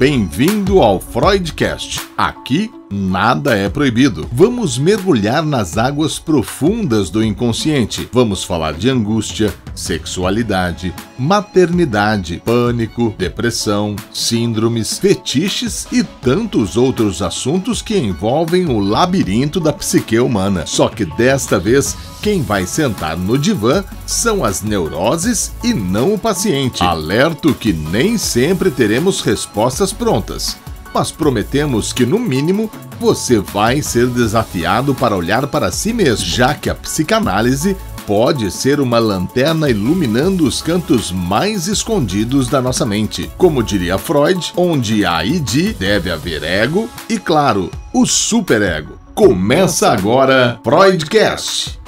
Bem-vindo ao Freudcast. Aqui nada é proibido. Vamos mergulhar nas águas profundas do inconsciente. Vamos falar de angústia, sexualidade, maternidade, pânico, depressão, síndromes, fetiches e tantos outros assuntos que envolvem o labirinto da psique humana. Só que desta vez, quem vai sentar no divã são as neuroses e não o paciente. Alerto que nem sempre teremos respostas prontas, mas prometemos que, no mínimo, você vai ser desafiado para olhar para si mesmo, já que a psicanálise pode ser uma lanterna iluminando os cantos mais escondidos da nossa mente. Como diria Freud, onde há id, deve haver ego e, claro, o superego. Começa agora Freudcast.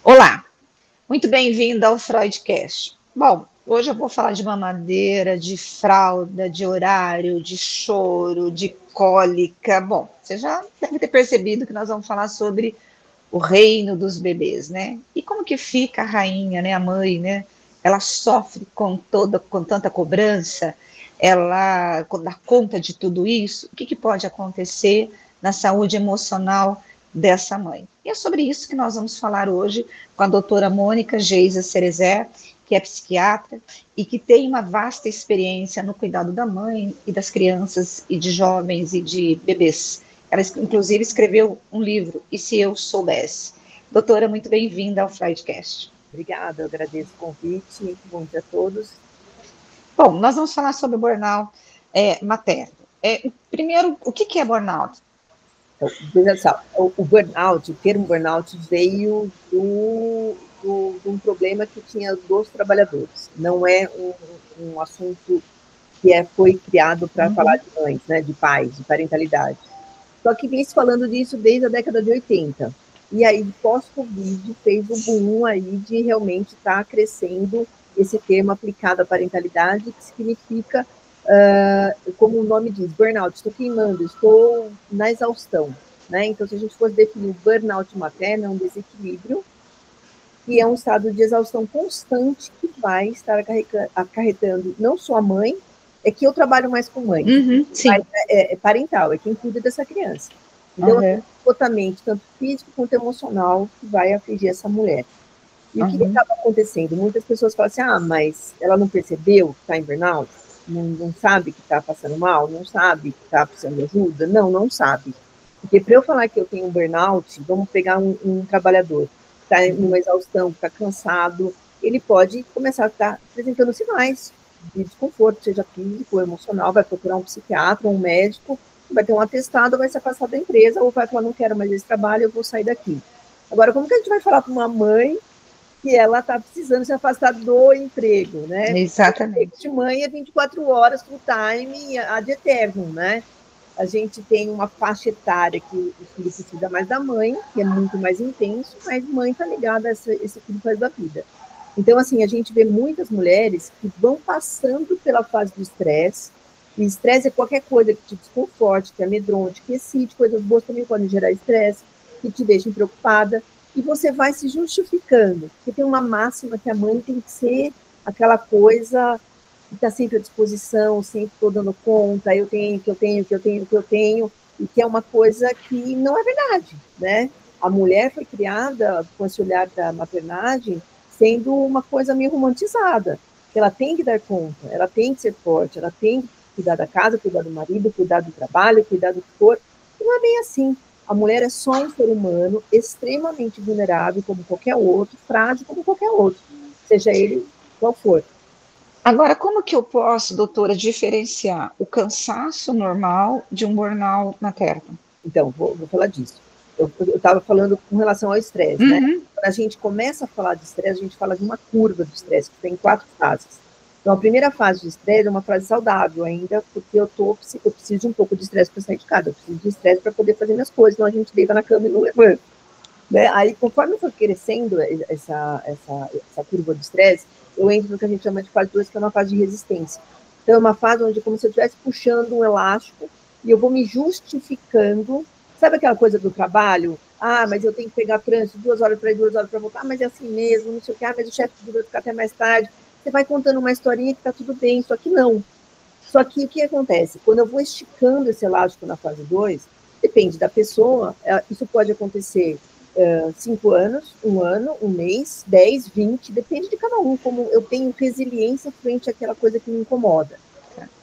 Olá, muito bem-vindo ao Freudcast. Bom, hoje eu vou falar de mamadeira, de fralda, de horário, de choro, de cólica. Bom, você já deve ter percebido que nós vamos falar sobre o reino dos bebês, né? E como que fica a rainha, né, a mãe, né? Ela sofre com tanta cobrança, ela dá conta de tudo isso. O que pode acontecer na saúde emocional dessa mãe? E é sobre isso que nós vamos falar hoje com a doutora Mônica Geisa Cerezer, que é psiquiatra e que tem uma vasta experiência no cuidado da mãe e das crianças e de jovens e de bebês. Ela, inclusive, escreveu um livro, E Se Eu Soubesse. Doutora, muito bem-vinda ao Freudcast. Obrigada, eu agradeço o convite, bom dia a todos. Bom, nós vamos falar sobre o burnout materno. Primeiro, o que é burnout? Veja só, o burnout, o termo burnout veio de um problema que tinha dos trabalhadores. Não é um assunto que foi criado para falar de mães, né, de pais, de parentalidade. Só que vem se falando disso desde a década de 80. E aí, pós-Covid, fez o boom aí de realmente estar crescendo esse termo aplicado à parentalidade, que significa, como o nome diz, burnout, estou queimando, estou na exaustão, né? Então, se a gente fosse definir o burnout materno, é um desequilíbrio, que é um estado de exaustão constante que vai estar acarretando não só a mãe, é que eu trabalho mais com mãe, mas é parental, é quem cuida dessa criança. Então, esgotamento, tanto físico quanto emocional, que vai afligir essa mulher. E o que estava acontecendo? Muitas pessoas falam assim, mas ela não percebeu que está em burnout? Não sabe que está passando mal? Não sabe que está precisando de ajuda? Não sabe. Porque para eu falar que eu tenho um burnout, vamos pegar um trabalhador que está numa exaustão, que está cansado, ele pode começar a estar apresentando sinais de desconforto, seja físico ou emocional, vai procurar um psiquiatra, um médico, vai ter um atestado, vai se afastar da empresa, ou vai falar, não quero mais esse trabalho, eu vou sair daqui. Agora, como que a gente vai falar para uma mãe que ela está precisando se afastar do emprego, né? Exatamente. De mãe é 24 horas, full time, ad eternum, né? A gente tem uma faixa etária que o filho precisa mais da mãe, que é muito mais intenso, mas mãe está ligada a esse filho faz da vida. Então, assim, a gente vê muitas mulheres que vão passando pela fase do estresse, e estresse é qualquer coisa que te desconforte, que amedronte, que excite, coisas boas também podem gerar estresse, que te deixem preocupada, e você vai se justificando, porque tem uma máxima que a mãe tem que ser aquela coisa que está sempre à disposição, sempre estou dando conta, eu tenho, e que é uma coisa que não é verdade, né? A mulher foi criada com esse olhar da maternagem sendo uma coisa meio romantizada, que ela tem que dar conta, ela tem que ser forte, ela tem que cuidar da casa, cuidar do marido, cuidar do trabalho, cuidar do que for, e não é bem assim. A mulher é só um ser humano extremamente vulnerável, como qualquer outro, frágil como qualquer outro, seja ele qual for. Agora, como que eu posso, doutora, diferenciar o cansaço normal de um burnout materno? Então, vou falar disso. Eu estava falando com relação ao estresse, né? Quando a gente começa a falar de estresse, a gente fala de uma curva do estresse, que tem 4 fases. Então, a primeira fase de estresse é uma fase saudável ainda, porque eu preciso de um pouco de estresse para sair de casa, eu preciso de estresse para poder fazer minhas coisas, senão a gente deita na cama e não levanta. Né? Aí, conforme for crescendo essa curva do estresse, eu entro no que a gente chama de fase 2, que é uma fase de resistência. Então, é uma fase onde é como se eu estivesse puxando um elástico e eu vou me justificando. Sabe aquela coisa do trabalho? Mas eu tenho que pegar trânsito 2 horas para ir, 2 horas para voltar, mas é assim mesmo, não sei o que, mas o chefe pediu para ficar até mais tarde. você vai contando uma historinha que tá tudo bem, só que não. Só que o que acontece? Quando eu vou esticando esse elástico na fase 2, depende da pessoa, isso pode acontecer 5 anos, 1 ano, 1 mês, 10, 20, depende de cada um, como eu tenho resiliência frente àquela coisa que me incomoda.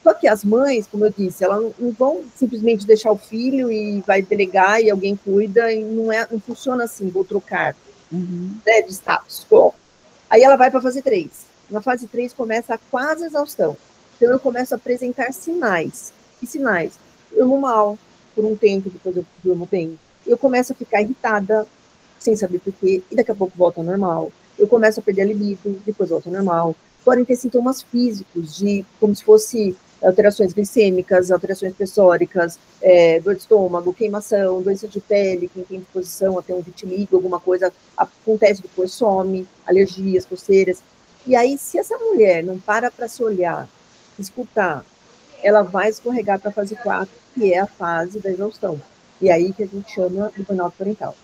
Só que as mães, como eu disse, elas não vão simplesmente deixar o filho e vai delegar e alguém cuida, e não funciona assim, vou trocar né, de status quo. Aí ela vai para a fase 3. Na fase 3 começa a quase exaustão. Então eu começo a apresentar sinais. Que sinais? Eu durmo mal por um tempo, depois eu durmo bem. Eu começo a ficar irritada, sem saber porquê, e daqui a pouco volta ao normal. Eu começo a perder a libido, depois volta ao normal. Podem ter sintomas físicos, como se fosse alterações glicêmicas, alterações pressóricas, dor de estômago, queimação, doença de pele, quem tem disposição a ter um vitiligo, alguma coisa, acontece depois, some, alergias, coceiras. E aí, se essa mulher não para se olhar, escutar, ela vai escorregar para a fase 4, que é a fase da exaustão. E aí que a gente chama de burnout parental.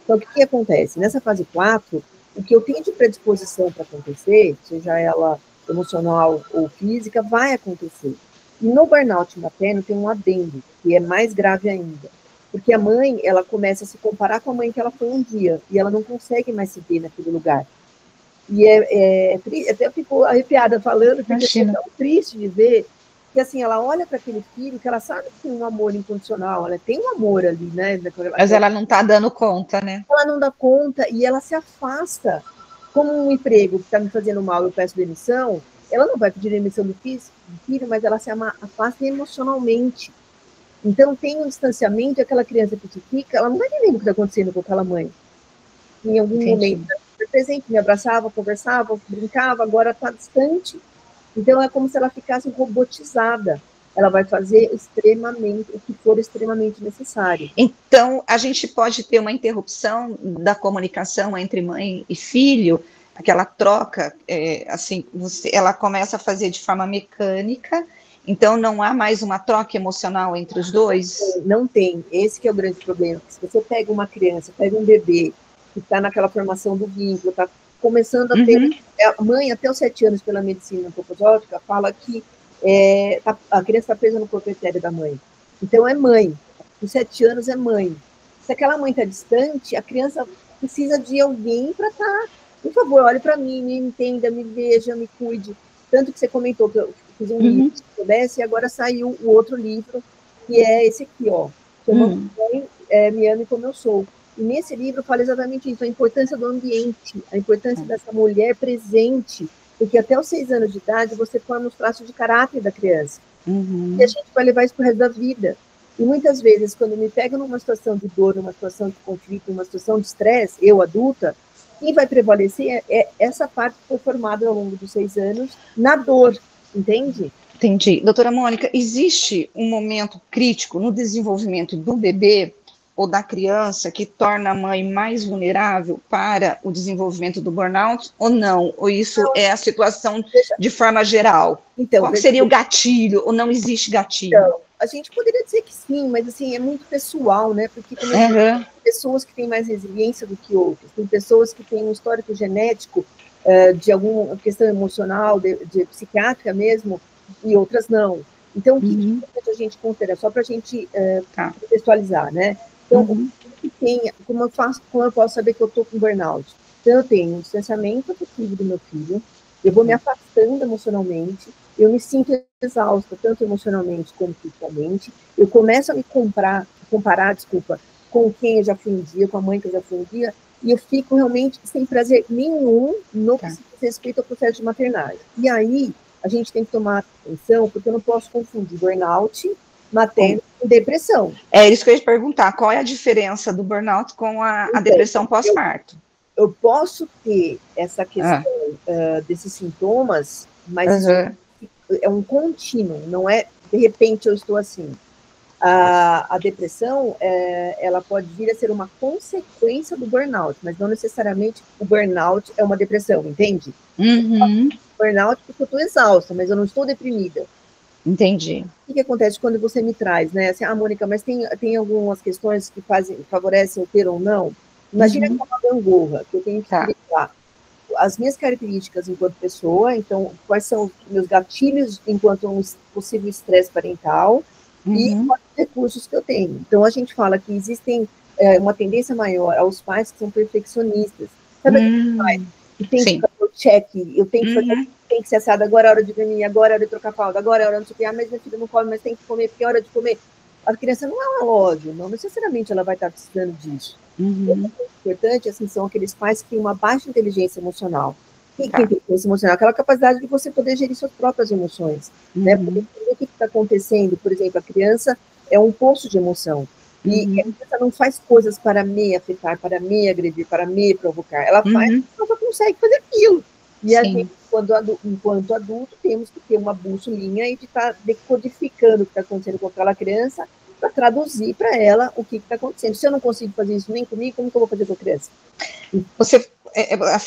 Então, o que acontece? Nessa fase 4, o que eu tenho de predisposição para acontecer, seja ela emocional ou física, vai acontecer. E no burnout materno tem um adendo, que é mais grave ainda. Porque a mãe, ela começa a se comparar com a mãe que ela foi um dia, e ela não consegue mais se ver naquele lugar. E até ficou arrepiada falando, porque é tão triste de ver que, assim, ela olha para aquele filho, que ela sabe que tem um amor incondicional, ela tem um amor ali, né? Mas ela não está dando conta, né? Ela não dá conta e ela se afasta. Como um emprego que está me fazendo mal, eu peço demissão, ela não vai pedir demissão do filho, mas ela se afasta emocionalmente. Então, tem um distanciamento, e aquela criança que fica, ela não vai entender o que está acontecendo com aquela mãe. Em algum momento, ela presente, me abraçava, conversava, brincava, agora está distante. Então, é como se ela ficasse robotizada. Ela vai fazer o que for extremamente necessário. Então, a gente pode ter uma interrupção da comunicação entre mãe e filho, aquela troca, assim, ela começa a fazer de forma mecânica, então não há mais uma troca emocional entre os dois? Não tem, esse que é o grande problema. Se você pega uma criança, pega um bebê, que está naquela formação do vínculo, está começando a ter... A mãe, até os 7 anos, pela medicina antroposófica, fala que a criança está presa no corpo etéreo da mãe. Então, é mãe. Com 7 anos, é mãe. Se aquela mãe está distante, a criança precisa de alguém para estar... Por favor, olhe para mim, me entenda, me veja, me cuide. Tanto que você comentou que eu fiz um livro, se pudesse, e agora saiu o outro livro, que é esse aqui, ó. Chama Me Ame Como Eu Sou. E nesse livro fala exatamente isso, a importância do ambiente, a importância dessa mulher presente, porque até os 6 anos de idade você forma os traços de caráter da criança. E a gente vai levar isso para o resto da vida. E muitas vezes, quando me pego numa situação de dor, numa situação de conflito, numa situação de estresse, eu, adulta, quem vai prevalecer é essa parte que foi formada ao longo dos 6 anos na dor, entende? Entendi. Doutora Mônica, existe um momento crítico no desenvolvimento do bebê ou da criança que torna a mãe mais vulnerável para o desenvolvimento do burnout ou não? Ou isso é a situação de forma geral? Então, qual seria o gatilho ou não existe gatilho? Então, a gente poderia dizer que sim, mas assim, é muito pessoal, né? Porque tem pessoas que têm mais resiliência do que outras, tem pessoas que têm um histórico genético de alguma questão emocional, de psiquiátrica mesmo, e outras não. Então, o que a gente considera? Só para a gente contextualizar, né? Então, o que tem, como eu posso saber que eu estou com burnout? Então, eu tenho um distanciamento afetivo do meu filho, eu vou me afastando emocionalmente, eu me sinto exausta, tanto emocionalmente como fisicamente, eu começo a me comparar, com quem eu já fui um dia, com a mãe que eu já fui um dia, e eu fico realmente sem prazer nenhum no que se diz respeito ao processo de maternagem. E aí, a gente tem que tomar atenção, porque eu não posso confundir burnout materno com depressão. É isso que eu ia te perguntar, qual é a diferença do burnout com a depressão pós-parto? Eu posso ter essa questão desses sintomas, mas isso é um contínuo, não é de repente eu estou assim. A depressão, ela pode vir a ser uma consequência do burnout, mas não necessariamente o burnout é uma depressão, entende? Burnout porque eu estou exausta, mas eu não estou deprimida. Entendi. O que acontece quando você me traz, né? Assim, Mônica, mas tem algumas questões que favorecem o ter ou não? Imagina que é uma gangorra, que eu tenho que explicar. as minhas características enquanto pessoa, então, quais são os meus gatilhos enquanto um possível estresse parental, e quais os recursos que eu tenho. Então, a gente fala que existem uma tendência maior aos pais que são perfeccionistas. Sabe aquele pai que tem que fazer o check, eu tenho que fazer, tem que ser assado, agora é hora de dormir, agora é hora de trocar fralda, agora é hora de não sei o que, mas meu filho não come, mas tem que comer, porque é hora de comer. A criança não é um relógio, não necessariamente ela vai estar precisando disso. O importante, assim, são aqueles pais que têm uma baixa inteligência emocional. O que é inteligência emocional? Aquela capacidade de você poder gerir suas próprias emoções, né? Poder entender o que está acontecendo. Por exemplo, a criança é um poço de emoção. E a criança não faz coisas para me afetar, para me agredir, para me provocar. Ela faz, ela só consegue fazer aquilo. E a gente, enquanto adulto, temos que ter uma bussolinha e de estar decodificando o que está acontecendo com aquela criança para traduzir para ela o que está acontecendo. Se eu não consigo fazer isso nem comigo, como que eu vou fazer com a criança?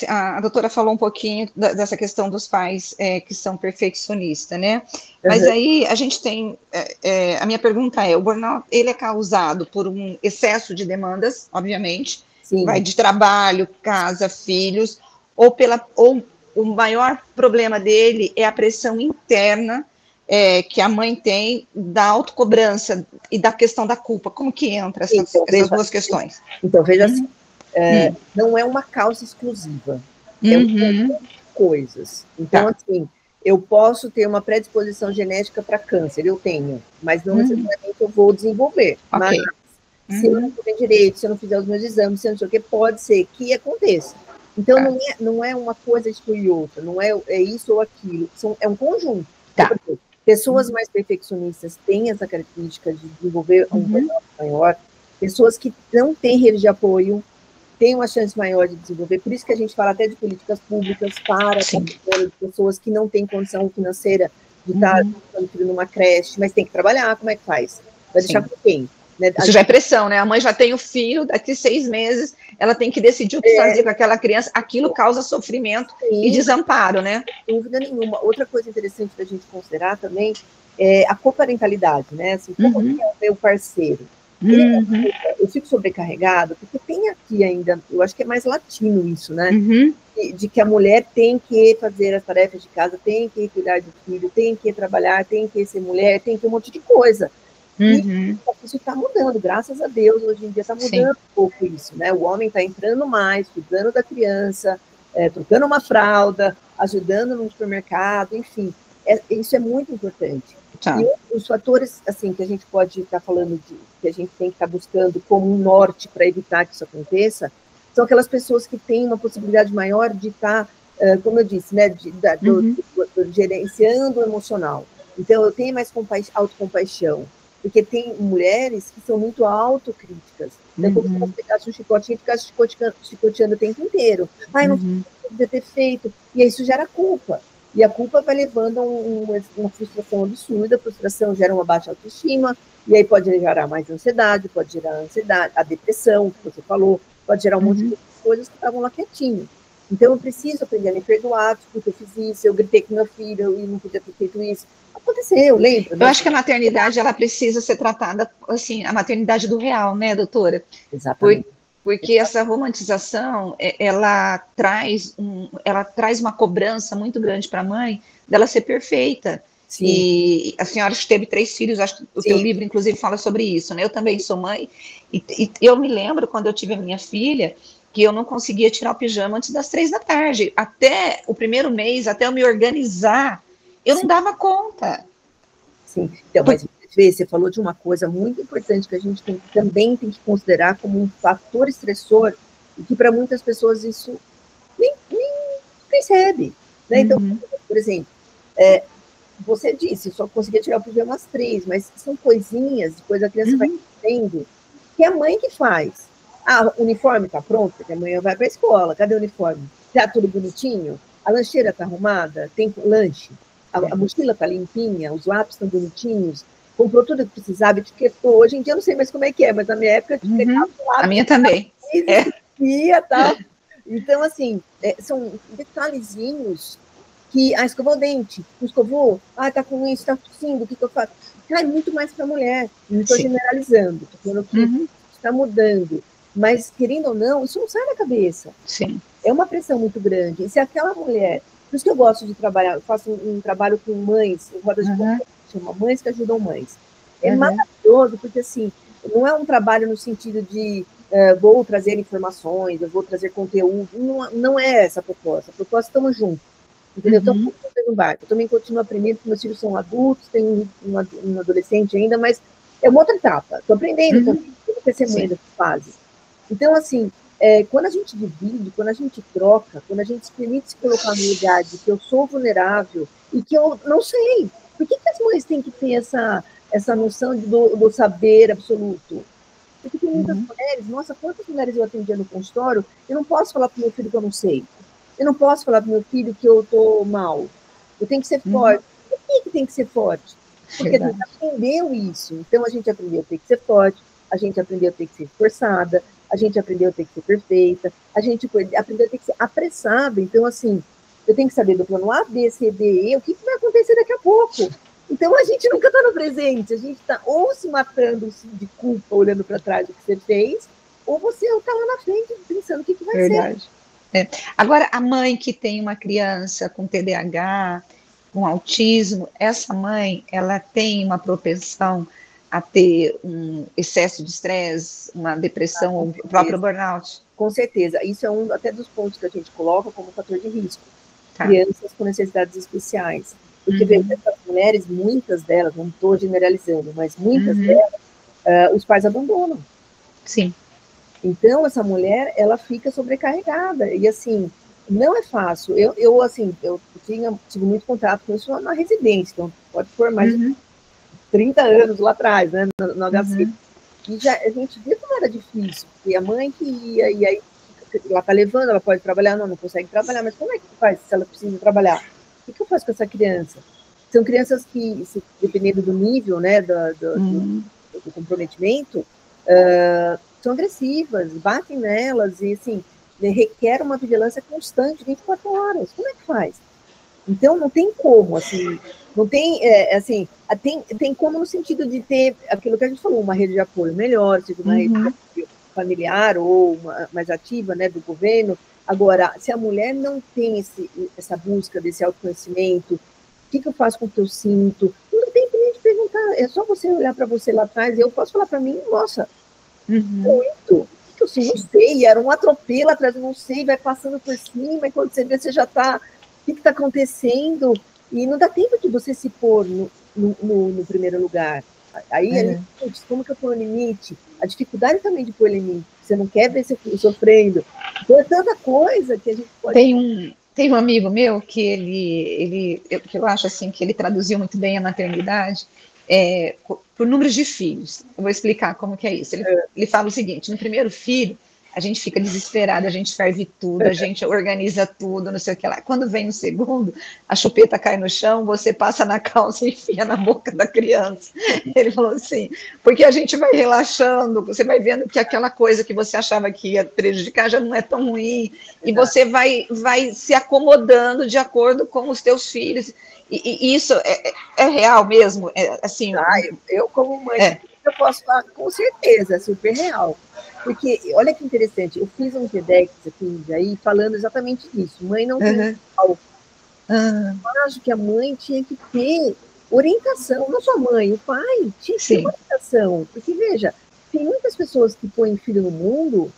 A doutora falou um pouquinho dessa questão dos pais que são perfeccionistas, né? Mas aí a gente tem, a minha pergunta é, o burnout, ele é causado por um excesso de demandas, obviamente, vai de trabalho, casa, filhos, ou o maior problema dele é a pressão interna que a mãe tem da autocobrança e da questão da culpa. Como que entra essas duas questões? Então, veja assim, não é uma causa exclusiva, é um conjunto de coisas. Então, assim, eu posso ter uma predisposição genética para câncer, eu tenho, mas não necessariamente eu vou desenvolver. Mas se eu não comer direito, se eu não fizer os meus exames, se eu não sei o que, pode ser que aconteça. Então, não é uma coisa excluir outra, não é isso ou aquilo, é um conjunto. Pessoas mais perfeccionistas têm essa característica de desenvolver um burnout maior. Pessoas que não têm rede de apoio têm uma chance maior de desenvolver. Por isso que a gente fala até de políticas públicas para de pessoas que não têm condição financeira de estar colocando filho numa creche, mas tem que trabalhar, como é que faz? Vai deixar com quem? Né? Isso já é pressão, né? A mãe já tem o filho, daqui 6 meses, ela tem que decidir o que fazer com aquela criança. Aquilo causa sofrimento e desamparo, né? Sem dúvida nenhuma. Outra coisa interessante da gente considerar também é a coparentalidade, né? Assim, como é o meu parceiro? Eu fico sobrecarregado, porque tem aqui ainda, eu acho que é mais latino isso, né? De que a mulher tem que fazer as tarefas de casa, tem que cuidar do filho, tem que trabalhar, tem que ser mulher, tem que um monte de coisa. E isso está mudando, graças a Deus, hoje em dia está mudando um pouco isso, né? O homem está entrando mais, cuidando da criança, trocando uma fralda, ajudando no supermercado, enfim, isso é muito importante. E os fatores, assim, que a gente pode estar falando que a gente tem que estar buscando como um norte para evitar que isso aconteça, são aquelas pessoas que têm uma possibilidade maior de estar, como eu disse, né, gerenciando o emocional. Então, eu tenho mais autocompaixão, porque tem mulheres que são muito autocríticas. Então, como se elas pegassem um chicotinho e ficassem chicoteando o tempo inteiro. Ai, não devia ter feito. E isso gera culpa. E a culpa vai levando a uma frustração absurda. A frustração gera uma baixa autoestima, e aí pode gerar mais ansiedade, pode gerar a depressão, que você falou, pode gerar um monte de coisas que estavam lá quietinho. Então, eu preciso aprender a me perdoar, porque eu fiz isso, eu gritei com meu filho e não podia ter feito isso. Aconteceu, lembra? Eu acho que a maternidade, ela precisa ser tratada, assim, a maternidade do real, né, doutora? Exatamente. Porque essa romantização, ela traz uma cobrança muito grande para a mãe dela ser perfeita. Sim. E a senhora teve 3 filhos, acho que o seu livro, inclusive, fala sobre isso, né? Eu também sou mãe, e eu me lembro, quando eu tive a minha filha, que eu não conseguia tirar o pijama antes das 3 da tarde. Até o primeiro mês, até eu me organizar, eu não dava conta. Sim, então, mas você falou de uma coisa muito importante que a gente também tem que considerar como um fator estressor, e que para muitas pessoas isso nem percebe. Né? Então, por exemplo, você disse, só conseguia tirar o pijama às 3, mas são coisinhas, depois a criança vai entendendo, que é a mãe que faz. Ah, o uniforme está pronto, porque amanhã vai para a escola, cadê o uniforme? Está tudo bonitinho? A lancheira está arrumada? Tem lanche? A mochila está limpinha? Os lápis estão bonitinhos? Comprou tudo que precisava, etiquetou. Hoje em dia eu não sei mais como é que é, mas na minha época eu etiquetava o lápis. A minha também. Tá? Então, assim, são detalhezinhos que escovou o dente, não escovou, tá com isso, tá tossindo, o que eu faço? Cai muito mais para a mulher. Não estou generalizando, estou falando que está mudando. Mas, querendo ou não, isso não sai da cabeça. Sim. É uma pressão muito grande. E se aquela mulher... Por isso que eu gosto de trabalhar, eu faço um trabalho com mães, rodas de conversa, chama Mães que Ajudam Mães. É maravilhoso, porque, assim, não é um trabalho no sentido de vou trazer informações, eu vou trazer conteúdo, não é essa a proposta. A proposta é estamos juntos, entendeu? Então, no barco. Eu também continuo aprendendo, porque meus filhos são adultos, tenho um adolescente ainda, mas é uma outra etapa. Estou aprendendo também, eu vou ser mãe dessa fase. Então, assim, quando a gente divide, quando a gente troca, quando a gente se permite se colocar no lugar de que eu sou vulnerável e que eu não sei, por que as mães têm que ter essa noção do saber absoluto? Porque tem muitas mulheres, nossa, quantas mulheres eu atendia no consultório, eu não posso falar para o meu filho que eu não sei, eu não posso falar para o meu filho que eu estou mal, eu tenho que ser forte. Por que tem que ser forte? Porque a gente aprendeu isso, então a gente aprendeu a ter que ser forte, a gente aprendeu a ter que ser forçada, a gente aprendeu a ter que ser perfeita, a gente aprendeu a ter que ser apressada. Então, assim, eu tenho que saber do plano A, B, C, D, E, o que vai acontecer daqui a pouco. Então, a gente nunca está no presente, a gente está ou se matando de culpa, olhando para trás do que você fez, ou você está lá na frente pensando o que vai ser. Agora, a mãe que tem uma criança com TDAH, com autismo, essa mãe, ela tem uma propensão a ter um excesso de estresse, uma depressão ou o próprio burnout? Com certeza. Isso é um até dos pontos que a gente coloca como fator de risco. Crianças com necessidades especiais. Porque essas mulheres, muitas delas, não estou generalizando, mas muitas delas, os pais abandonam. Sim. Então, essa mulher, ela fica sobrecarregada. E, assim, não é fácil. Eu tive muito contato com isso na residência, então pode pôr mais de 30 anos lá atrás, né, no HC. E a gente viu como era difícil, porque a mãe que ia, e aí ela está levando, ela pode trabalhar, não consegue trabalhar, mas como é que faz se ela precisa trabalhar? O que eu faço com essa criança? São crianças que, dependendo do nível, né, do comprometimento, são agressivas, batem nelas, e assim, requer uma vigilância constante, 24 horas. Como é que faz? Então, não tem como, assim, não tem, assim, tem como no sentido de ter aquilo que a gente falou, uma rede de apoio melhor, seja uma rede de apoio familiar ou mais ativa, né, do governo. Agora, se a mulher não tem essa busca desse autoconhecimento, o que eu faço com o que eu sinto? Não tem que nem te perguntar, é só você olhar para você lá atrás, eu posso falar para mim, nossa, muito, o que eu sei, não sei, era um atropelo atrás, eu não sei, vai passando por cima, e quando você vê, você já está, o que está acontecendo? E não dá tempo de você se pôr no primeiro lugar. Aí, como que eu ponho o limite? A dificuldade também de pôr limite. Você não quer ver você sofrendo. Então, é tanta coisa que a gente pode... Tem um amigo meu que eu acho assim, que ele traduziu muito bem a maternidade por números de filhos. Eu vou explicar como que é isso. Ele fala o seguinte: no primeiro filho, a gente fica desesperada, a gente ferve tudo, a gente organiza tudo, não sei o que lá. Quando vem o segundo, a chupeta cai no chão, você passa na calça e enfia na boca da criança. Ele falou assim, porque a gente vai relaxando, você vai vendo que aquela coisa que você achava que ia prejudicar já não é tão ruim, e você vai se acomodando de acordo com os teus filhos. E isso é real mesmo? Assim, eu como mãe, eu posso falar com certeza, é super real. Porque, olha que interessante, eu fiz um TEDx aqui aí falando exatamente disso. Mãe não tem pau. Eu acho que a mãe tinha que ter orientação, não só a mãe, o pai tinha que ter orientação. Porque, veja, tem muitas pessoas que põem filho no mundo,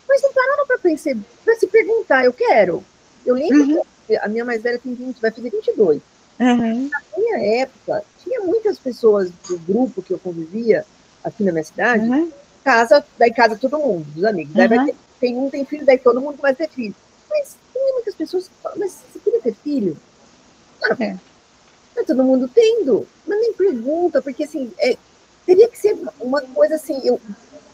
mas não pararam para se perguntar, eu quero. Eu lembro que a minha mais velha tem 20, vai fazer 22. Na minha época, tinha muitas pessoas do grupo que eu convivia aqui na minha cidade, daí casa todo mundo, dos amigos. Daí tem filho, daí todo mundo vai ter filho. Mas tem muitas pessoas que falam, mas você queria ter filho? Tá todo mundo tendo, mas nem pergunta, porque assim, teria que ser uma coisa assim,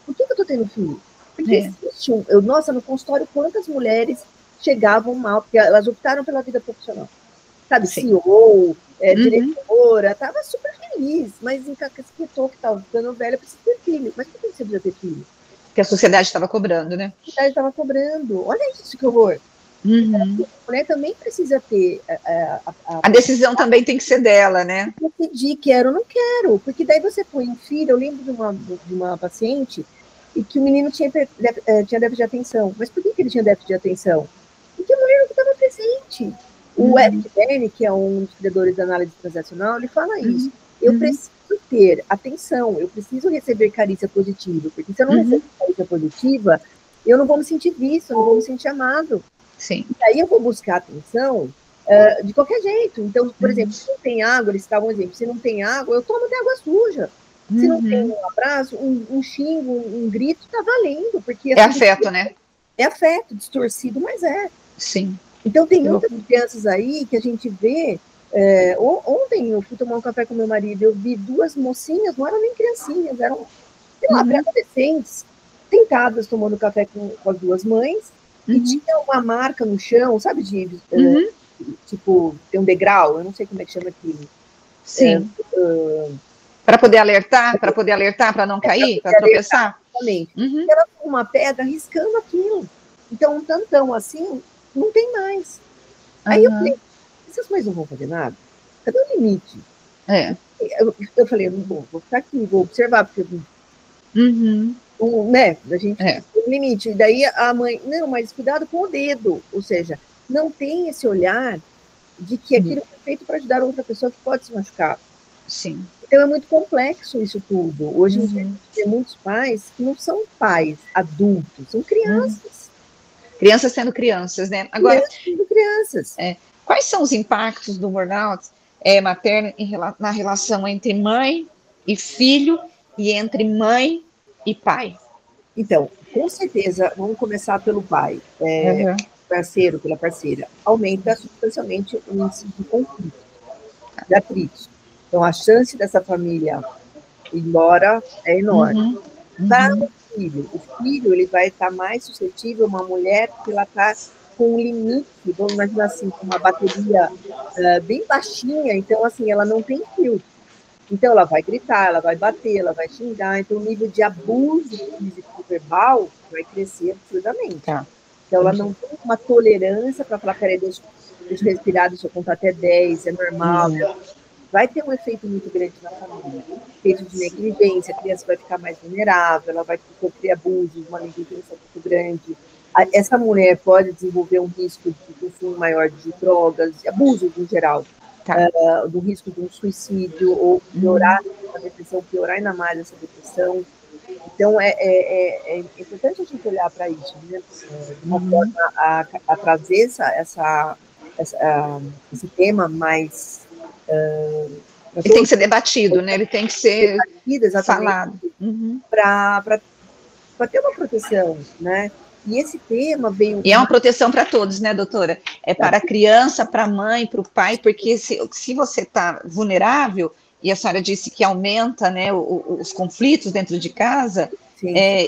por que eu tô tendo filho? Porque existe nossa, no consultório, quantas mulheres chegavam mal, porque elas optaram pela vida profissional. Sabe, CEO, diretora, estava super feliz, mas encasquetou que estava ficando velha, precisa ter filho. Mas por que você precisa ter filho? Porque a sociedade estava cobrando, né? A sociedade estava cobrando. Olha isso, que horror. A mulher também precisa ter... A decisão também tem que ser dela, né? Decidir, quero ou não quero. Porque daí você põe um filho, eu lembro de uma paciente e que o menino tinha déficit de atenção. Mas por que ele tinha déficit de atenção? Porque a mulher não estava presente. O Eric Berne, que é um dos criadores da análise transacional, ele fala isso. Eu preciso ter atenção, eu preciso receber carícia positiva, porque se eu não receber carícia positiva, eu não vou me sentir visto, eu não vou me sentir amado. Sim. E aí eu vou buscar atenção de qualquer jeito. Então, por exemplo, se não tem água, eles estavam um exemplo, se não tem água, eu tomo de água suja. Se não tem um abraço, um xingo, um grito, tá valendo. Porque é afeto, né? É afeto, distorcido, mas é. Sim. Então, tem muitas crianças aí que a gente vê. Ontem eu fui tomar um café com meu marido, eu vi duas mocinhas, não eram nem criancinhas, eram, sei lá, pré-adolescentes, sentadas tomando café com as duas mães, e tinha uma marca no chão, sabe, tipo, tem um degrau, eu não sei como é que chama aquilo. Sim. Para poder alertar, para não cair, para tropeçar? Exatamente. Ela com uma pedra riscando aquilo. Então, um tantão assim, não tem mais. Aí eu falei, essas mães não vão fazer nada? Cadê o limite? Eu falei, bom, vou ficar aqui, vou observar, porque né, a gente tem um limite. E daí a mãe, não, mas cuidado com o dedo. Ou seja, não tem esse olhar de que aquilo foi feito para ajudar outra pessoa que pode se machucar. Sim. Então é muito complexo isso tudo. Hoje em dia tem muitos pais que não são pais adultos, são crianças. Crianças sendo crianças, né? Agora, sendo crianças. Quais são os impactos do burnout materno na relação entre mãe e filho e entre mãe e pai? Então, com certeza, vamos começar pelo pai. Parceiro, pela parceira. Aumenta substancialmente o índice de conflito, de atrito. Então, a chance dessa família ir embora é enorme. Para o filho ele vai estar mais suscetível a uma mulher que ela está com um limite, vamos imaginar assim, com uma bateria bem baixinha, então, assim, ela não tem filtro. Então, ela vai gritar, ela vai bater, ela vai xingar, então o nível de abuso físico e verbal vai crescer absurdamente. Então, ela não tem uma tolerância para falar, peraí, deixa eu respirar, deixa eu contar até 10, é normal. Vai ter um efeito muito grande na família. Efeito de negligência, a criança vai ficar mais vulnerável, ela vai sofrer abusos, uma negligência muito grande. Essa mulher pode desenvolver um risco de consumo maior de drogas, abusos em geral, do risco de um suicídio, ou piorar a depressão, piorar ainda mais essa depressão. Então, é importante a gente olhar para isso, né? De uma forma a trazer esse tema mais... ele tem que ser debatido, né? Ele tem que ser falado. Para ter uma proteção, né? E esse tema veio... E é uma proteção para todos, né, doutora? É para a criança, para a mãe, para o pai, porque se você está vulnerável, e a senhora disse que aumenta, né, os conflitos dentro de casa,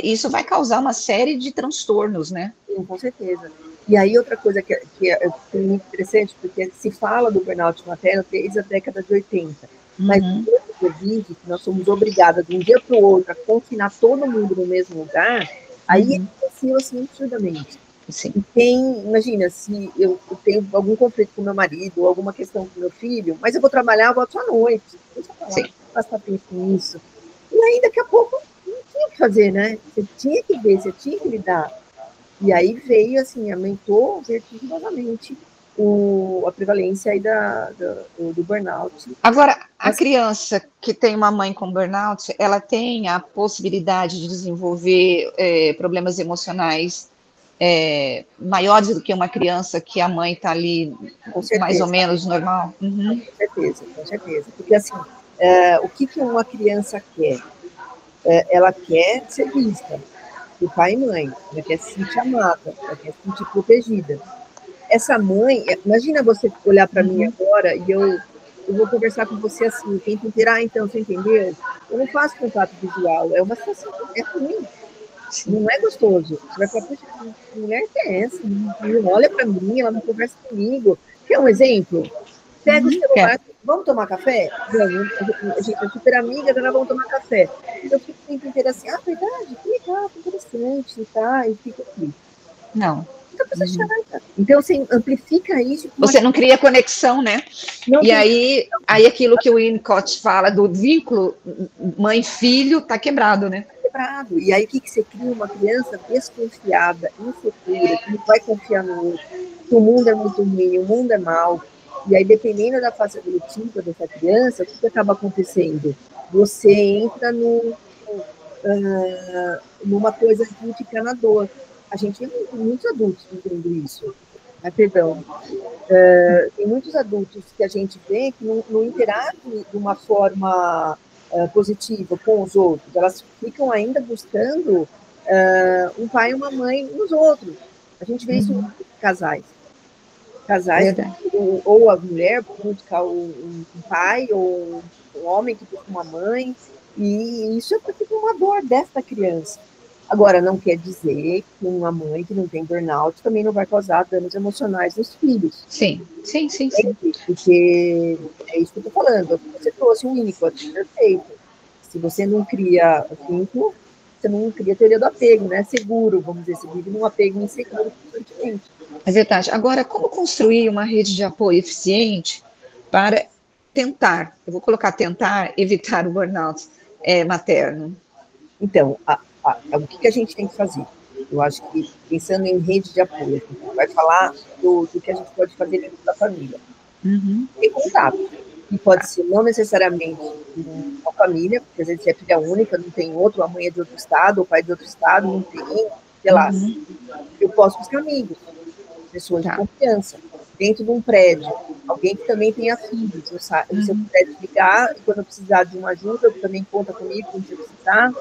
isso vai causar uma série de transtornos, né? Sim, com certeza. E aí outra coisa que é muito interessante, porque se fala do burnout materno desde a década de 80, mas depois do Covid, que nós somos obrigadas de um dia para o outro a confinar todo mundo no mesmo lugar, aí cresceu assim absurdamente. Sim. E imagina, se eu tenho algum conflito com meu marido, ou alguma questão com meu filho, mas eu vou trabalhar, eu volto à noite, deixa eu falar, passar tempo com isso. E aí daqui a pouco não tinha o que fazer, né? Você tinha que ver, você tinha que lidar. E aí veio, assim, aumentou vertiginosamente a prevalência aí do burnout. Agora, a criança que tem uma mãe com burnout, ela tem a possibilidade de desenvolver problemas emocionais maiores do que uma criança que a mãe está ali mais ou menos normal? Com certeza. Porque, assim, o que uma criança quer? Ela quer ser vista do pai e mãe, ela quer se sentir amada, ela quer se sentir protegida. Essa mãe, imagina você olhar para mim agora e eu vou conversar com você assim, o tempo inteiro, então, você entendeu? Eu não faço contato visual, é uma situação, é ruim, não é gostoso. Você vai falar, poxa, que mulher que é essa? Não olha para mim, ela não conversa comigo. Quer um exemplo? Pega o celular, vamos tomar café? Vamos, a gente é super amiga, agora vamos tomar café. Eu fico o tempo inteiro assim, verdade, que legal, que interessante, tá? E fico aqui. Não. Então, você amplifica isso. Você não cria conexão, né? E aí aquilo que o Winnicott fala do vínculo mãe-filho está quebrado, né? quebrado. E aí, o que você cria? Uma criança desconfiada, insegura, que não vai confiar no outro, que o mundo é muito ruim, o mundo é mau. E aí, dependendo da fase evolutiva dessa criança, o que acaba acontecendo? Você entra numa coisa de ficar na dor. A gente tem muitos adultos vivendo isso. Perdão. Tem muitos adultos que a gente vê que não interagem de uma forma positiva com os outros. Elas ficam ainda buscando um pai e uma mãe nos outros. A gente vê isso em casais. Casais, ou a mulher busca um pai, ou um homem que busca uma mãe, e isso é porque tem uma dor desta criança. Agora, não quer dizer que uma mãe que não tem burnout também não vai causar danos emocionais nos filhos. Sim. Porque é isso que eu estou falando. Você trouxe um vínculo, perfeito. Se você não cria vínculo, você não cria teoria do apego, né? Seguro, vamos dizer, você vive num apego inseguro constantemente. É verdade. Agora, como construir uma rede de apoio eficiente para tentar, eu vou colocar tentar, evitar o burnout materno? Então, o que a gente tem que fazer? Eu acho que, pensando em rede de apoio, a gente vai falar do que a gente pode fazer dentro da família. Ter contato. E pode ser não necessariamente com a família, porque às vezes é filha única, não tem outro, a mãe é de outro estado, o pai é de outro estado, não tem, sei lá. Eu posso buscar amigos, pessoas de confiança, dentro de um prédio, alguém que também tenha filhos, se eu puder ligar, e quando eu precisar de uma ajuda, eu também conta comigo, quando eu precisar,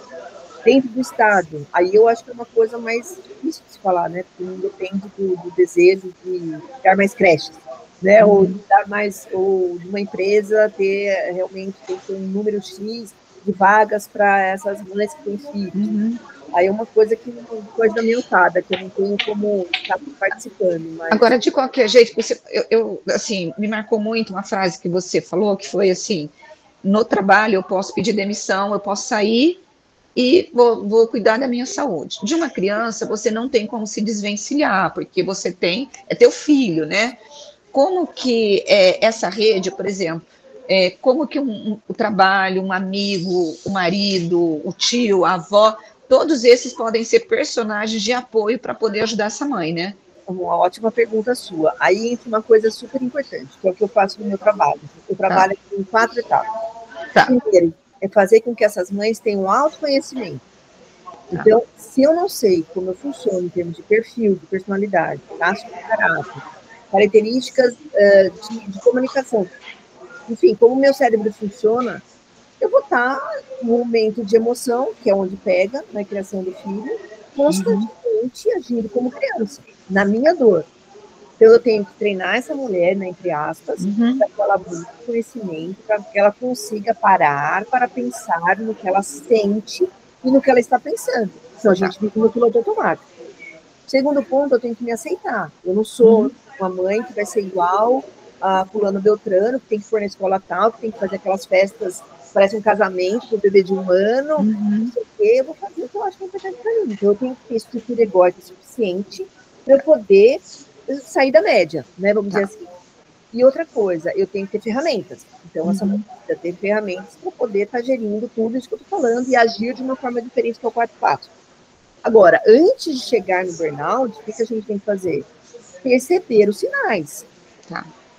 dentro do estado. Aí eu acho que é uma coisa mais difícil de se falar, né, porque não depende do desejo de dar mais creches, né, ou de dar mais, ou de uma empresa realmente ter um número X de vagas para essas mães que têm filhos. Aí é uma coisa que não pode dar minhotada, que eu não tenho como estar participando. Mas... Agora, de qualquer jeito, assim, me marcou muito uma frase que você falou, que foi assim, no trabalho eu posso pedir demissão, eu posso sair e vou cuidar da minha saúde. De uma criança, você não tem como se desvencilhar, porque você é teu filho, né? Como que essa rede, por exemplo, como que o trabalho, um amigo, o marido, o tio, a avó, todos esses podem ser personagens de apoio para poder ajudar essa mãe, né? Uma ótima pergunta sua. Aí entra uma coisa super importante, que é o que eu faço no meu trabalho. Eu trabalho em 4 etapas. Primeiro, é fazer com que essas mães tenham autoconhecimento. Então, se eu não sei como eu funciono em termos de perfil, de personalidade, traço de caráter, características de comunicação, enfim, como o meu cérebro funciona, eu vou estar no momento de emoção, que é onde pega, na criação do filho, constantemente agindo como criança, na minha dor. Então, eu tenho que treinar essa mulher, né, entre aspas, para que ela busque conhecimento, para que ela consiga parar para pensar no que ela sente e no que ela está pensando. Então, a gente vive no piloto automático. Segundo ponto, eu tenho que me aceitar. Eu não sou uma mãe que vai ser igual a fulano Beltrano, que tem que for na escola tal, que tem que fazer aquelas festas, parece um casamento do bebê de 1 ano, não sei o quê, eu vou fazer o que eu acho que é importante para mim. Então, eu tenho que ter estrutura egóica suficiente para eu poder sair da média, né, vamos dizer assim. E outra coisa, eu tenho que ter ferramentas. Então, essa mulher precisa ter ferramentas para poder estar gerindo tudo isso que eu estou falando e agir de uma forma diferente que é o 4 passo. Agora, antes de chegar no burnout, o que a gente tem que fazer? Perceber os sinais.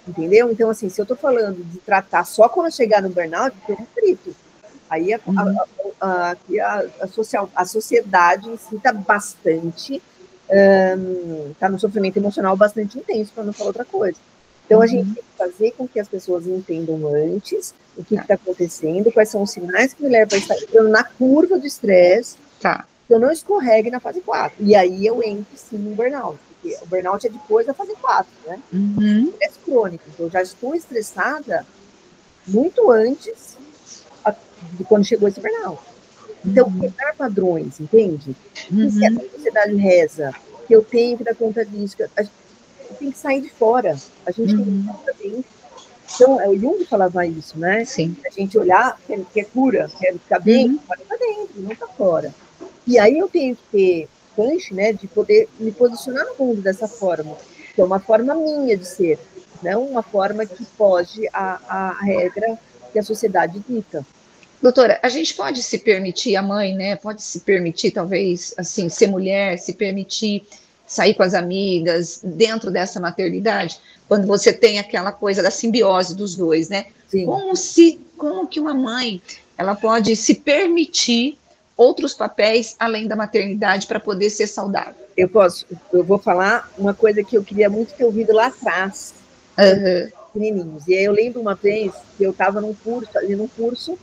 Entendeu? Então, assim, se eu estou falando de tratar só quando eu chegar no burnout, eu não frito. Aí a sociedade em si está bastante, está no sofrimento emocional bastante intenso, para não falar outra coisa. Então, a gente tem que fazer com que as pessoas entendam antes o que está acontecendo, quais são os sinais que me levam a estar entrando na curva do estresse, que eu não escorregue na fase 4. E aí eu entro, sim, no burnout. Porque o burnout é depois da fase 4, né? Estresse crônico. Então, eu já estou estressada muito antes de quando chegou esse burnout. Então, quebrar padrões, entende? E se a sociedade reza, que eu tenho que dar conta disso, que eu tenho que sair de fora. A gente tem que estar pra dentro. Então, o Jung falava isso, né? Sim. A gente olhar, quer cura, quer ficar bem, vai para dentro, não para fora. E aí eu tenho que ter punch, né, de poder me posicionar no mundo dessa forma, que é uma forma minha de ser, não uma forma que foge à regra que a sociedade dita. Doutora, a gente pode se permitir, a mãe, né, pode se permitir, talvez, assim, ser mulher, se permitir sair com as amigas dentro dessa maternidade, quando você tem aquela coisa da simbiose dos dois, né? Sim. Como que uma mãe, ela pode se permitir outros papéis além da maternidade para poder ser saudável? Eu vou falar uma coisa que eu queria muito ter ouvido lá atrás, pequenininhos. E aí eu lembro uma vez que eu estava fazendo um curso,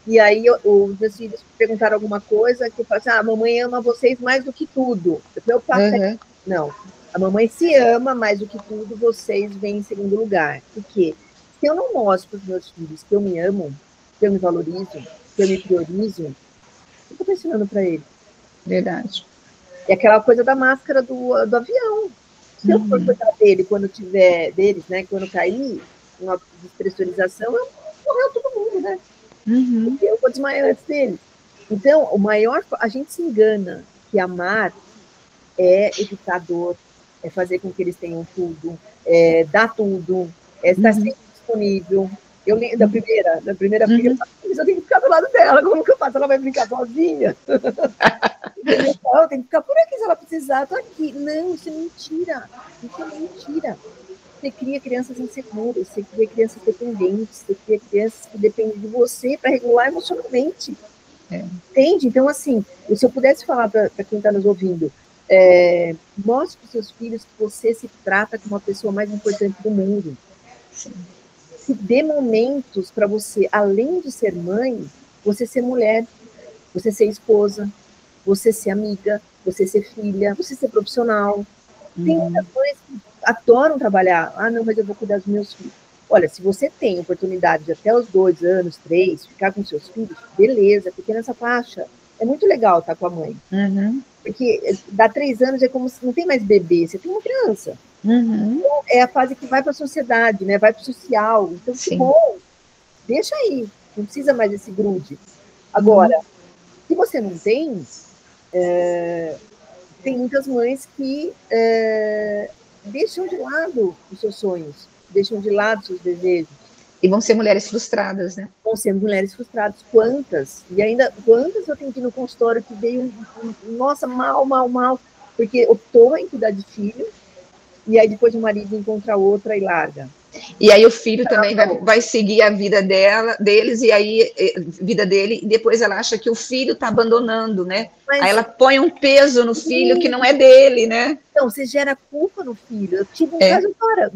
e aí os meus filhos perguntaram alguma coisa, que eu falei assim, a mamãe ama vocês mais do que tudo. Eu falei, não, a mamãe se ama mais do que tudo, vocês vêm em segundo lugar. Por quê? Se eu não mostro para os meus filhos que eu me amo, que eu me valorizo, que eu me priorizo, o que eu estou ensinando para eles? Verdade. É aquela coisa da máscara do avião. Se eu for cuidar deles, né, quando cair, uma despressurização, morreu todo mundo, né? Eu vou desmaiar antes deles. Então, a gente se engana que amar é evitar dor, é fazer com que eles tenham tudo, é dar tudo, é estar sempre disponível. Eu lembro da primeira filha, eu tenho que ficar do lado dela, como que eu faço? Ela vai brincar sozinha? Eu tenho que ficar por aqui se ela precisar, eu tô aqui. Não, isso é mentira. Isso é mentira. Você cria crianças inseguras, você cria crianças dependentes, você cria crianças que dependem de você para regular emocionalmente. Entende? Então, assim, se eu pudesse falar para quem está nos ouvindo, mostre para os seus filhos que você se trata como a pessoa mais importante do mundo. Sim. Se dê momentos para você, além de ser mãe, você ser mulher, você ser esposa, você ser amiga, você ser filha, você ser profissional. Tem muitas mães que adoram trabalhar. Ah, não, mas eu vou cuidar dos meus filhos. Olha, se você tem oportunidade de até os 2 anos, 3, ficar com seus filhos, beleza, porque nessa faixa é muito legal estar com a mãe. Porque dá 3 anos é como se não tem mais bebê, você tem uma criança. Então, é a fase que vai para a sociedade, né? Vai para o social. Então, que bom, deixa aí, não precisa mais desse grude. Agora, se você não tem, tem muitas mães que deixam de lado os seus sonhos, deixam de lado os seus desejos. E vão ser mulheres frustradas, né? Vão ser mulheres frustradas. Quantas? E ainda, quantas eu tenho que ir no consultório que veio, nossa, mal, porque optou em cuidar de filho, e aí depois o marido encontra outra e larga. E aí o filho também vai seguir a vida deles, e aí vida dele, e depois ela acha que o filho está abandonando, né? Mas, aí ela põe um peso no filho que não é dele, né? Então, você gera culpa no filho. Eu tive um caso agora,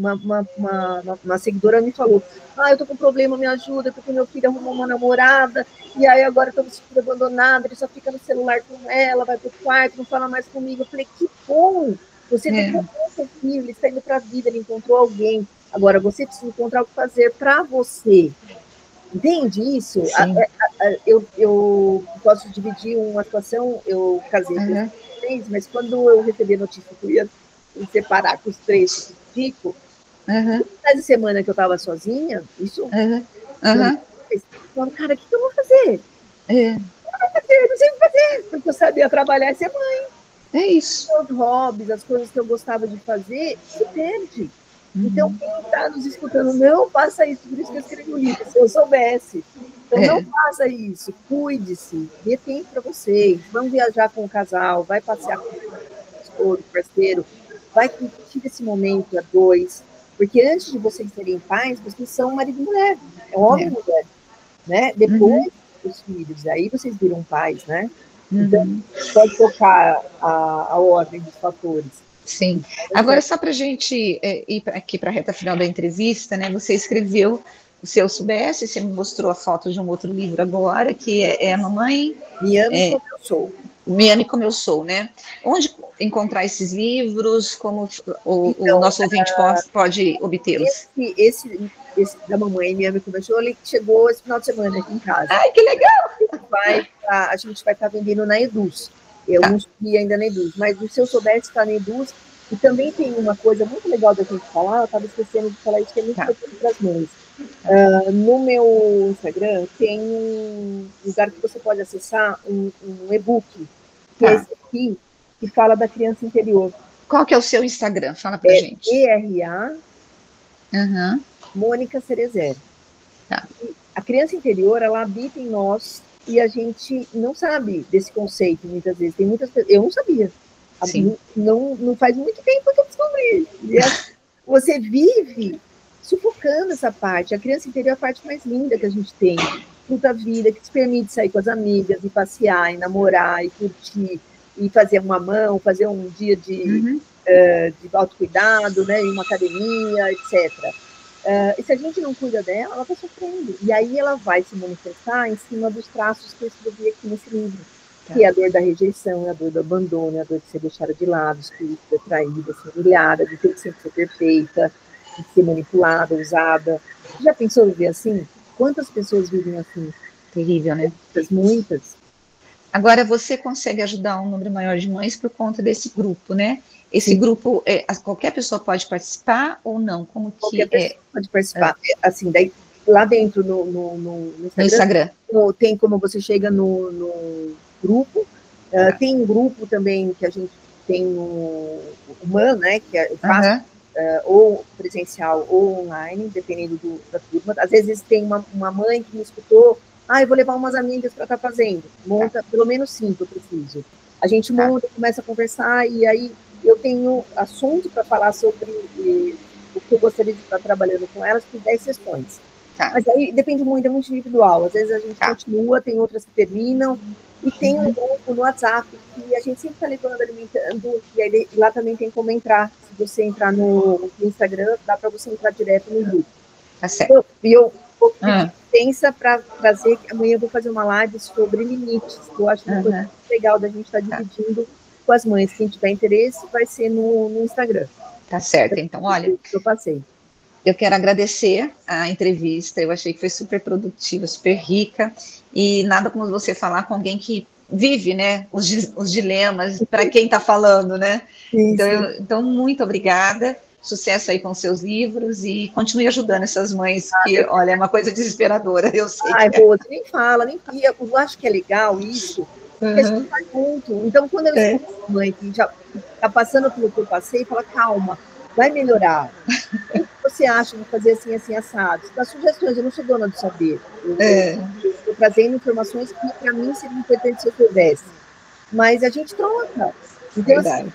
uma seguidora me falou, eu tô com problema, me ajuda, porque meu filho arrumou uma namorada, e aí agora eu tô me sentindo abandonada, ele só fica no celular com ela, vai pro quarto, não fala mais comigo. Eu falei, que bom! Você encontrou seu filho, ele está indo para a vida, ele encontrou alguém. Agora, você precisa encontrar o que fazer para você. Entende isso? Eu posso dividir uma situação, eu casei com 3, mas quando eu recebi a notícia que eu ia me separar com os 3 Chico, essa semana que eu estava sozinha, isso... Falando, cara, o que eu vou fazer? Eu não sei o que fazer, porque eu sabia trabalhar e ser mãe. É isso. Os hobbies, as coisas que eu gostava de fazer, se perde. Então, quem está nos escutando, não faça isso. Por isso que eu escrevi o livro, se eu soubesse. Então, não faça isso. Cuide-se. Dê tempo para vocês. Vão viajar com o casal. Vai passear com o esposo, parceiro. Vai curtir esse momento a 2. Porque antes de vocês serem pais, vocês são marido e mulher. É homem e mulher. Né? Depois, os filhos. Aí vocês viram pais, né? Então, pode tocar a ordem dos fatores. Sim. Agora, só para a gente ir aqui para a reta final da entrevista, né? Você escreveu o seu soubesse, você me mostrou a foto de um outro livro agora, que é a Mamãe... Me Ame Como Eu Sou. Me Ame Como Eu Sou, né? Onde encontrar esses livros? Como o nosso ouvinte pode obtê-los? Esse da Mamãe Me Ame Como Eu Sou, ele chegou esse final de semana aqui em casa. Ai, que legal! A gente vai estar vendendo na Eduz. Eu não subi ainda na Eduz, mas o Se Eu Soubesse está na Eduz. E também tem uma coisa muito legal da gente falar, eu estava esquecendo de falar isso, que é muito importante para as mães. No meu Instagram tem um lugar que você pode acessar um e-book, que é esse aqui, que fala da criança interior. Qual que é o seu Instagram? Fala pra gente. ERA Mônica Cerezer. A criança interior, ela habita em nós e a gente não sabe desse conceito, muitas vezes. Tem muitas pessoas, eu não sabia. Não faz muito tempo que eu descobri. Você vive sufocando essa parte. A criança interior é a parte mais linda que a gente tem. Fruta vida, que te permite sair com as amigas, e passear, e namorar, e curtir, e fazer uma mão, fazer um dia de autocuidado, né, em uma academia, etc. E se a gente não cuida dela, ela está sofrendo. E aí ela vai se manifestar em cima dos traços que eu escrevi aqui nesse livro. Que é a dor da rejeição, é a dor do abandono, é a dor de ser deixada de lado, excluída, traída, ser humilhada, de ter que sempre ser perfeita, de ser manipulada, usada. Você já pensou em viver assim? Quantas pessoas vivem assim? Terrível, né? Muitas. Agora, você consegue ajudar um número maior de mães por conta desse grupo, né? Esse grupo, qualquer pessoa pode participar ou não? Como que qualquer pessoa pode participar. Assim, daí, lá dentro no Instagram, tem como você chega no grupo. Tem um grupo também que a gente tem no humano, né? Que eu faço ou presencial ou online, dependendo da turma. Às vezes tem uma mãe que me escutou, eu vou levar umas amigas para estar fazendo. Monta, pelo menos 5 eu preciso. A gente monta, começa a conversar, e aí eu tenho assunto para falar sobre o que eu gostaria de estar trabalhando com elas por 10 sessões. Mas aí depende muito, é muito individual. Às vezes a gente continua, tem outras que terminam, e tem um grupo no WhatsApp que a gente sempre está levando, alimentando, e aí lá também tem como entrar. Se você entrar no Instagram, dá para você entrar direto no grupo. Tá certo. E eu pensa para trazer, que amanhã eu vou fazer uma live sobre limites, que eu acho uma coisa muito legal da gente estar dividindo com as mães. Quem tiver interesse, vai ser no Instagram. Tá certo. Então, olha, eu passei. Eu quero agradecer a entrevista, eu achei que foi super produtiva, super rica, e nada como você falar com alguém que vive, né, os dilemas, para quem está falando, né? Sim, então, muito obrigada, sucesso aí com seus livros, e continue ajudando essas mães, que, olha, é uma coisa desesperadora, eu sei. Rose, nem fala, eu acho que é legal isso, porque a gente faz junto. Então, quando eu escuto uma mãe que já está passando pelo que eu passei, fala, calma, vai melhorar. O que você acha de fazer assim, assim, assado? Dá sugestões, eu não sou dona do saber. Eu estou trazendo informações que, para mim, seria importante se eu soubesse. Mas a gente troca. Então, assim,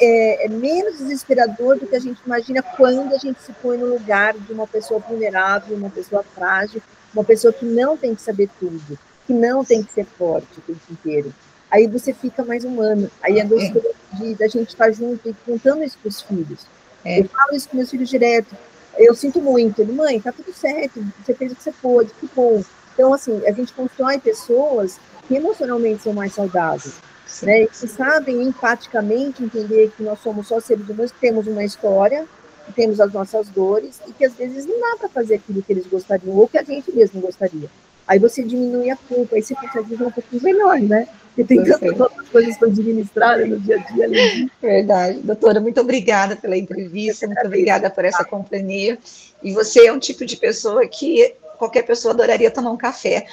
é menos desesperador do que a gente imagina quando a gente se põe no lugar de uma pessoa vulnerável, uma pessoa frágil, uma pessoa que não tem que saber tudo, que não tem que ser forte o tempo inteiro. Aí você fica mais humano. Aí é gostoso da gente estar junto e contando isso para os filhos. Eu falo isso com meus filhos direto. Eu sinto muito. Mãe, tá tudo certo. Você fez o que você pôde. Que bom. Então, assim, a gente constrói pessoas que emocionalmente são mais saudáveis. Né? E que sabem empaticamente entender que nós somos só seres humanos, que temos uma história, que temos as nossas dores, e que às vezes não dá para fazer aquilo que eles gostariam, ou que a gente mesmo gostaria. Aí você diminui a culpa, aí você consegue viver um pouquinho melhor, né? Porque tem tantas outras coisas para administrar no dia a dia. Verdade. Doutora, muito obrigada pela entrevista, muito obrigada por essa companhia. E você é um tipo de pessoa que qualquer pessoa adoraria tomar um café.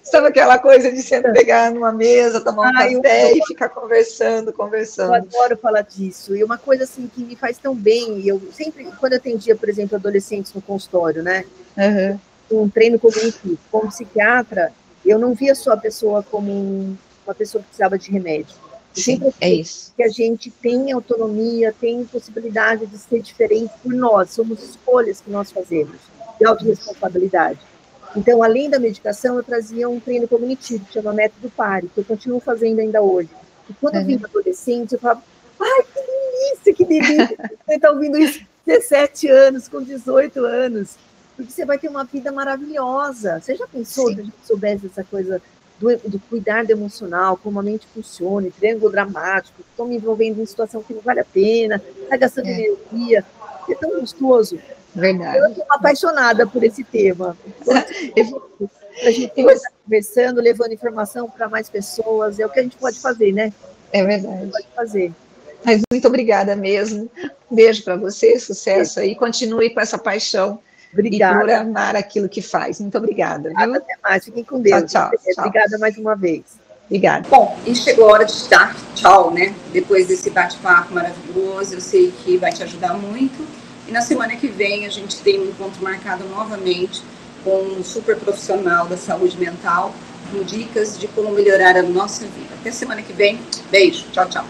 Sabe aquela coisa de sempre pegar numa mesa, tomar um café e ficar conversando. Eu adoro falar disso. E uma coisa assim que me faz tão bem, eu sempre, quando eu atendia, por exemplo, adolescentes no consultório, né? Um treino cognitivo, como psiquiatra, eu não via só a pessoa como uma pessoa que precisava de remédio. Sim, é isso. Que a gente tem autonomia, tem possibilidade de ser diferente por nós, somos escolhas que nós fazemos, de autorresponsabilidade. Então, além da medicação, eu trazia um treino cognitivo, que chama método PARE, que eu continuo fazendo ainda hoje. E quando eu vim adolescente, eu falava, ai, que delícia, você está ouvindo isso com 17 anos, com 18 anos, porque você vai ter uma vida maravilhosa. Você já pensou se a gente soubesse essa coisa do cuidar do emocional, como a mente funciona, triângulo dramático, estou me envolvendo em situação que não vale a pena, está gastando energia, é tão gostoso. Verdade. Eu estou apaixonada por esse tema. A gente está conversando, levando informação para mais pessoas, é o que a gente pode fazer, né? É verdade. Pode fazer. Mas muito obrigada mesmo. Um beijo para você, sucesso aí. Continue com essa paixão. Obrigada. E por amar aquilo que faz. Muito obrigada. Viu? Até mais. Fiquem com Deus. Tchau. Obrigada mais uma vez. Obrigada. Bom, e chegou a hora de dar tchau, né? Depois desse bate-papo maravilhoso, eu sei que vai te ajudar muito. E na semana que vem a gente tem um encontro marcado novamente com um super profissional da saúde mental, com dicas de como melhorar a nossa vida. Até semana que vem. Beijo. Tchau, tchau.